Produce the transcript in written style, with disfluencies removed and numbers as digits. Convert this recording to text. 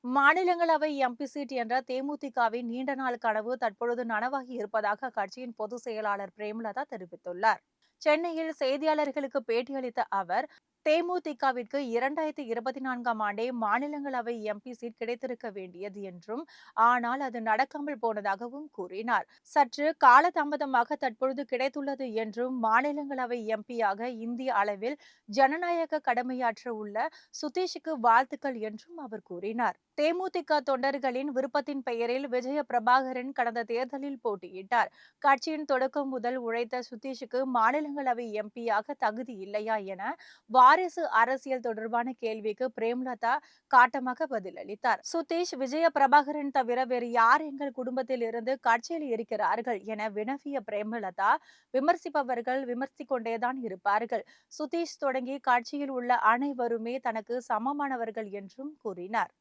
மாநிலங்களவை MP seat என்ற தேமுதிகவின் நீண்ட நாள் கனவு தற்பொழுது நனவாகி இருப்பதாக அக்கட்சியின் பொதுச் செயலாளர் பிரேமலதா தெரிவித்துள்ளார். சென்னையில் செய்தியாளர்களுக்கு பேட்டியளித்த அவர், தேமுதிகவிற்கு 2024ஆம் ஆண்டே மாநிலங்களவை எம்பி சீட் கிடைத்திருக்க வேண்டியது என்றும், ஆனால் அது நடக்காமல் போனதாகவும் கூறினார். சற்று காலதாமதமாக தற்பொழுது கிடைத்துள்ளது என்றும், மாநிலங்களவை எம்பியாக இந்திய அளவில் ஜனநாயக கடமையாற்ற உள்ள சுதீஷுக்கு வாழ்த்துக்கள் என்றும் அவர் கூறினார். தேமுதிக தொண்டர்களின் விருப்பத்தின் பெயரில் விஜய பிரபாகரன் கடந்த தேர்தலில் போட்டியிட்டார். கட்சியின் தொடக்கம் முதல் உழைத்த சுதீஷுக்கு மாநிலங்களவை எம்பியாக தகுதி இல்லையா என வாரிசு அரசியல் தொடர்பான கேள்விக்கு பிரேமலதா காட்டமாக பதிலளித்தார். சுதீஷ் விஜய பிரபாகரன் தவிர வேறு யார் எங்கள் குடும்பத்தில் இருந்து கட்சியில் இருக்கிறார்கள் என வினவிய பிரேமலதா, விமர்சிப்பவர்கள் விமர்சித்துக் கொண்டேதான் இருப்பார்கள். சுதீஷ் தொடங்கி கட்சியில் உள்ள அனைவருமே தனக்கு சமமானவர்கள் என்றும் கூறினார்.